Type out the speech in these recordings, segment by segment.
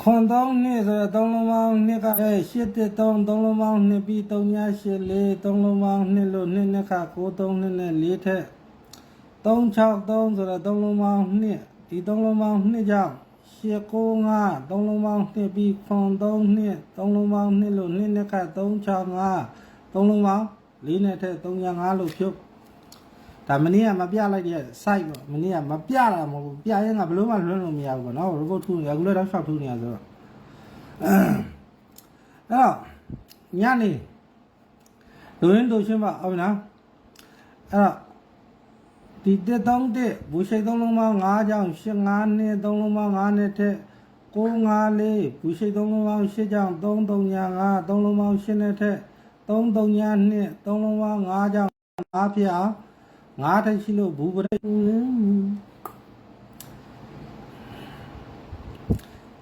ခွန်သုံးနှစ်ဆိုတော့သုံးလုံးပေါင်းနှစ်ကရှစ်တစ်သုံးလုံးပေါင်းနှစ်ပြီး3ည8 4သုံးလုံးပေါင်းနှစ်လို့နှစ်နှစ်ခ9 3နှစ်နဲ့4ထက်363ဆိုတော့သုံးလုံးပေါင်းနှစ်ဒီသုံးလုံးပေါင်းနှစ်ကြောင့်895သုံးလုံးပေါင်းနှစ်ပြီးခွန်3နှစ်သုံးလုံးပေါင်းနှစ်လို့နှစ်နှစ်ခ365သုံးလုံးပေါင်း4နဲ့ထက်305လို့ဖြုတ်ဒါမနေ့ကမပြလိုက်တဲ့ site ပေါ့မနေ့ကမပြတာမဟုတ်ဘူးပြရင်ကဘလို့မှလွှဲလို့မရဘူးပေါ့နော် report ထူနေအခုလည်းတော့ short ထူနေရဆိုတော့အဲ့တော့ညနေဒိုရင်းဒိုရှင်းပါအောင်နော်အဲ့တော့ဒီ131ဘူရှိ3လုံးပေါင်း5ကြောင့်85နှစ်3လုံးပေါင်း5နှစ်ထက်954ဘူရှိ3လုံးပေါင်း8ကြောင့်335 3လုံးပေါင်း8နှစ်ထက်332နှစ်3လုံးပေါင်း5ကြောင့်5ဖြစ်အောင်5ထိုက်ရှိလို့ဘူပရိတ်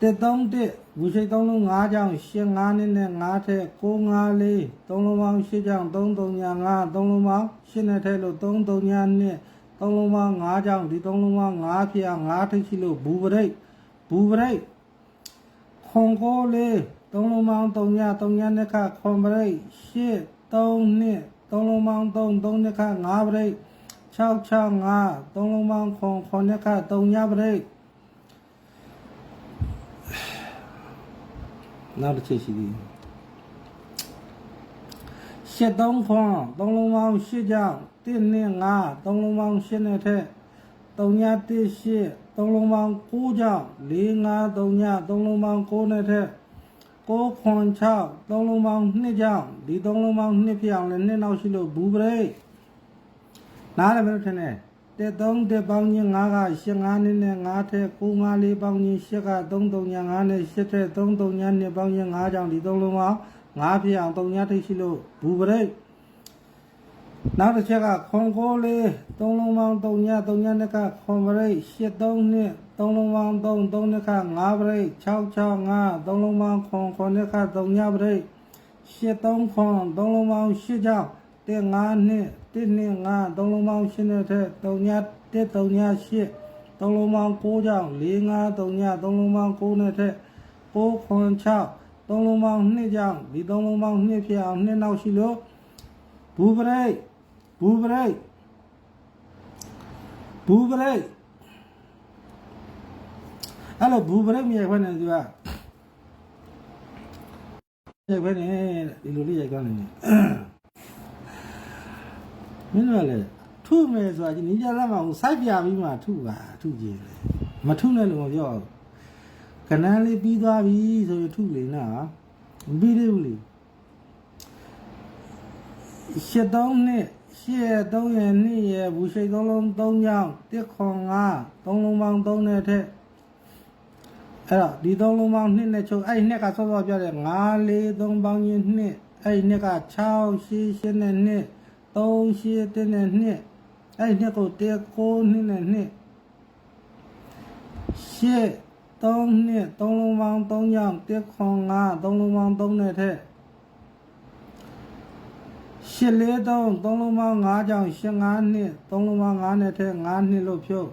131ဘူရှိ3လုံး5ကြောင့်85နှစ်နဲ့5ထက်954 3လုံးပေါင်း8ကြောင့်335 3လုံးပေါင်း8နဲ့ထက်လို့332နှစ်3လုံးပေါင်း5ကြောင့်ဒီ3လုံးပေါင်း5ဖြစ်အောင်5ထိပ်ရှိလို့ဘူပရိတ်ခွန်ကိုလေး3လုံးပေါင်း3ည3ညနှစ်ခခွန်ပရိတ်8 3နှစ်3လုံးပေါင်း3နှစ်ခ5ပရိတ်665 3လုံးပေါင်းခွန်နှစ်ခ3ညပရိတ်နောက်တစ်ချက်ရှိသေးတယ်73ခွန်3လုံးပေါင်း8ကြောင့်1နှစ်5 3လုံးပေါင်း8နဲ့ထက်3ည1 8 3လုံးပေါင်း9ကြောင့်4 5 3ည3လုံးပေါင်း9နဲ့ထက်9ခွန်6 3လုံးပေါင်း2ကြောင့်ဒီ3လုံးပေါင်း2ဖြစ်အောင်လည်း2နောက်ရှိလို့ဘူပရိတ်နားလည်းမလို့ထင်တယ်1 3 ပေါင်းချင်း5က85နှစ်နဲ့5ထက်954ပေါင်းချင်း8က33ည5နဲ့8ထက်33ည2ပေါင်းချင်း5ကြောင့်ဒီ3လုံးပေါင်း5ဖြစ်အောင်3ညထိပ်ရှိလို့ဘူပရိတ်နောက်တစ်ချက်ကခွန်ကိုလေး3လုံးပေါင်း3ည3ညနှစ်ကခွန်ပရိတ်83နှစ်3လုံးပေါင်း3နှစ်က5ပရိတ်665 3လုံးပေါင်းခွန်နှစ်က3ညပရိတ်83ခွန်3လုံးပေါင်း8ကြောင့်15နှစ်1နှစ်5 3လုံးပေါင်း8နဲ့ထက်3ည1 3ည8 3လုံးပေါင်း9ကြောင့်4 5 3ည3လုံးပေါင်း9နဲ့ထက်9ခွန်6 3လုံးပေါင်း2ကြောင့်ဒီ3လုံးပေါင်း2ဖြစ်အောင်2နောက်ရှိလို့ဘူပရိတ်အဲ့လိုဘူပရိတ်မြေခွက်နေသူကမြေခွက်နေဒီလိုလေးရိုက်သွားနေတယ်မင်းတို့လည်းထုမယ်ဆိုတာဒီကြလာမှစိုက်ပြပြီးမှထုပါထုကြည့်လေမထုနဲ့လို့မပြောကနန်းလေးပြီးသွားပြီဆိုရင်ထုလေနော်မပြီးသေးဘူးလေ73နှစ်83ရဲ့2ရဲ့ဘူရှိ3လုံး3ကြောင့်1ခွန်5 3လုံးပေါင်း3နဲ့ထက်အဲ့တော့ဒီ3လုံးပေါင်း2နဲ့ချုပ်အဲ့နှစ်ကစောစောပြောတဲ့5 4 3ပေါင်းချင်း2အဲ့နှစ်က6 8 8နဲ့2 3 8 1နဲ့2အဲ့နှစ်ကို1 9 2နဲ့2 8 3နှစ်3လုံးပေါင်း3ကြောင့်1ခွန်5 3လုံးပေါင်း3နဲ့ထက်8 4 3 3လုံးပေါင်း5ကြောင့်85နှစ်3လုံးပေါင်း5နဲ့ထက်5နှစ်လို့ဖြုတ်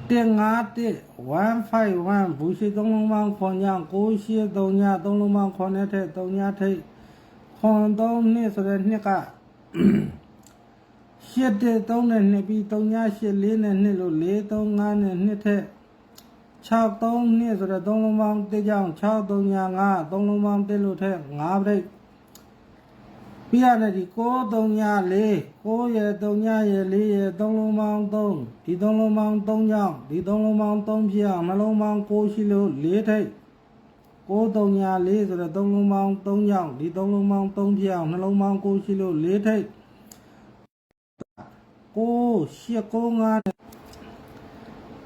151ဘူရှိ3လုံးပေါင်းခွန်ကြောင့်9 8 3ည3လုံးပေါင်းခွန်နဲ့ထက်3ညထိပ်ခွန်3နှစ်ဆိုတဲ့နှစ်က8 3နဲ့2ပြီး3ည8 4နဲ့2လို့4 3 5နဲ့2ထက်6 3နှစ်ဆိုတဲ့3လုံးပေါင်း1ကြောင့်6 3ည5 3လုံးပေါင်း1လို့ထက်5ပြိတ်ပြရတယ်ဒီ9 3ည4 9ရဲ့3ညရဲ့4ရဲ့3လုံးပေါင်း3ဒီ3လုံးပေါင်း3ကြောင့်ဒီ3လုံးပေါင်း3ဖြစ်အောင်နှလုံးပေါင်း9ရှိလို့4ထိပ်9 3ည4ဆိုတော့3လုံးပေါင်း3ကြောင့်ဒီ3လုံးပေါင်း3ဖြစ်အောင်နှလုံးပေါင်း9ရှိလို့4ထိပ်9 8 9 5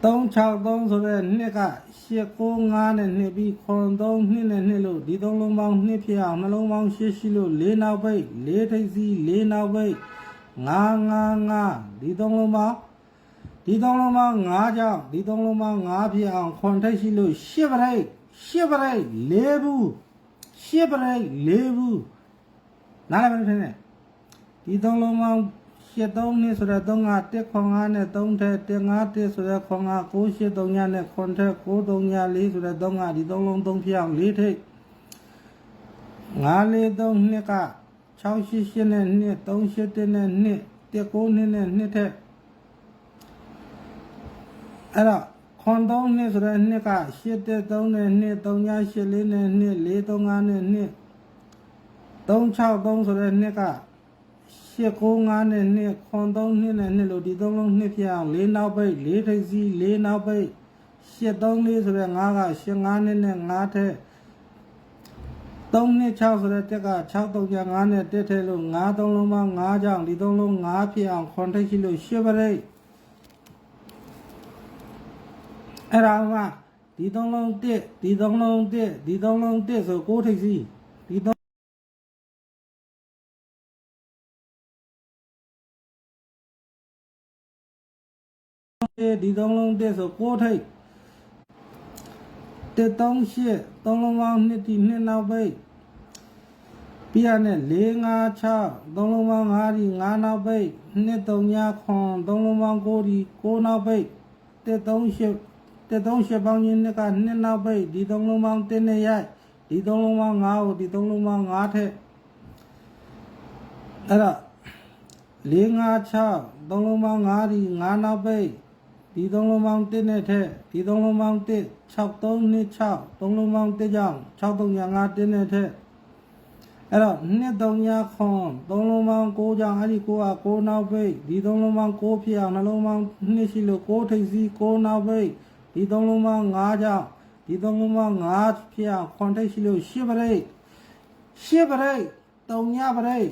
363ဆိုတဲ့နှစ်က895နဲ့2ပြီးခွန်3နှစ်နဲ့2လို့ဒီ3လုံးပေါင်း2ဖြစ်အောင်နှလုံးပေါင်း8ရှိလို့4နောက်ပိတ်4ထိပ်စီ4နောက်ပိတ်955ဒီ3လုံးပေါင်း5ကြောင့်ဒီ3လုံးပေါင်း5ဖြစ်အောင်ခွန်ထိပ်ရှိလို့10ပရိတ်4ဘူး10ပရိတ်4ဘူးနားလည်မလို့ထင်တယ်ဒီ3လုံးပေါင်း 83နှစ်ဆိုတဲ့3က1ခွန်5နဲ့3ထဲ151ဆိုတဲ့ခွန်က983ညနဲ့ခွန်ထဲ934ဆိုတဲ့3ကဒီ3လုံး3ဖြောင်း4ထိပ်943နှစ်က688နဲ့2 381နဲ့2 19နှစ်နဲ့2ထက်အဲ့တော့ခွန်3နှစ်ဆိုတဲ့2က813နဲ့2 384နဲ့2 435နဲ့2 363ဆိုတဲ့2က895နဲ့2ခွန်3နှစ်နဲ့2လို့ဒီ3လုံး2ဖြစ်အောင်4နောက်ပိတ်4ထိပ်စီး4နောက်ပိတ်834ဆိုတဲ့5က85နှစ်နဲ့5ထက်3နှစ်6ဆိုတဲ့တက်က635နဲ့1ထဲလို့5 3လုံးပေါင်း5ကြောင့်ဒီ3လုံး5ဖြစ်အောင်ခွန်ထိပ်ရှိလို့8ပရိတ်အဲ့ဒါကဒီ3လုံး1ဒီ3လုံး1ဒီ3လုံး1ဆို6ထိပ်စီးဒီဒီ3လုံး1ဆို6ထိပ်138 3လုံးပေါင်း2ဒီ2နောက်ပိတ်ပြရနဲ့456 3လုံးပေါင်း5ဒီ5နောက်ပိတ်239ခွန်3လုံးပေါင်း9ဒီ9နောက်ပိတ်138ပေါင်းချင်း2က2နောက်ပိတ်ဒီ3လုံးပေါင်း1နဲ့ရိုက်ဒီ3လုံးပေါင်း5ကိုဒီ3လုံးပေါင်း5ထက်အဲ့တော့456 3လုံးပေါင်း5ဒီ5နောက်ပိတ်ဒီ3လုံးပေါင်း1နဲ့ထက်ဒီ3လုံးပေါင်း1 6326 3လုံးပေါင်း1ကြောင့်635 1နဲ့ထက်အဲ့တော့239ခွန်3လုံးပေါင်း9ကြောင့်အဲ့ဒီ9က9နောက်ပိတ်ဒီ3လုံးပေါင်း9ဖြစ်အောင်နှလုံးပေါင်း2ရှိလို့9ထိပ်စီး9နောက်ပိတ်ဒီ3လုံးပေါင်း5ကြောင့်ဒီ3လုံးပေါင်း5ဖြစ်အောင်ခွန်ထိပ်ရှိလို့10ပရိတ်10ပရိတ်3ညပရိတ်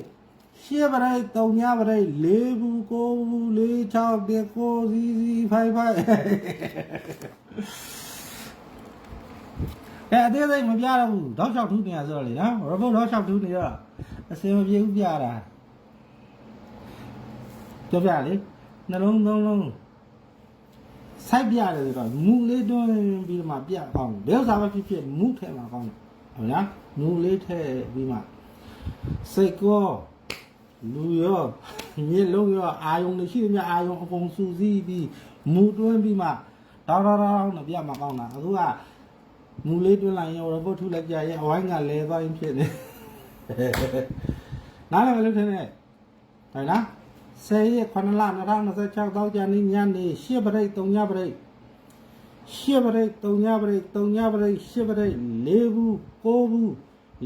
10ပရိတ်3ညပရိတ်4ဘူး9ဘူး4 6 9စီ5အဲ့အသေးစိတ်မပြတော့ဘူးတောက်လျှောက်ထူးနေရဆိုတော့လေနော်ရပုတ်တောက်လျှောက်ထူးနေတော့အစင်မပြေဘူးပြတာကြောက်ပြလေနှလုံးသုံးလုံးစိုက်ပြရတယ်ဆိုတော့မူလေးတွန်းပြီးမှပြကောင်းတယ်ဘယ်ဥစ္စာပဲဖြစ်ဖြစ်မူထဲမှာကောင်းတယ်ဟုတ်လားမူလေးထဲပြီးမှစိတ်ကောလူရောမြေလုံးရောအာယုံတွေရှိတယ်များအာယုံအကုန်စူးစီးပြီးမူတွန်းပြီးမှတောင်းနဲ့ပြမှာကောင်းတာအခုကမူလေးတွန်းလိုက်ရင်ရပုတ်ထူလိုက်ကြရဲ့အဝိုင်းကလဲပိုင်းဖြစ်နေနားလည်းမလုပ်ထင်းနဲ့ဟုတ်လား10ရက်9လ2026တောက်ကြနေ့ညနေ10ပရိတ်3ညပရိတ်10ပရိတ်3ညပရိတ်3ညပရိတ်10ပရိတ်4ဘူး9ဘူး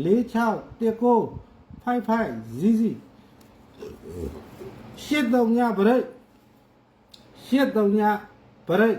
4 6 19 55 ZZ 8 3ညပရိတ်8 3ညပရိတ်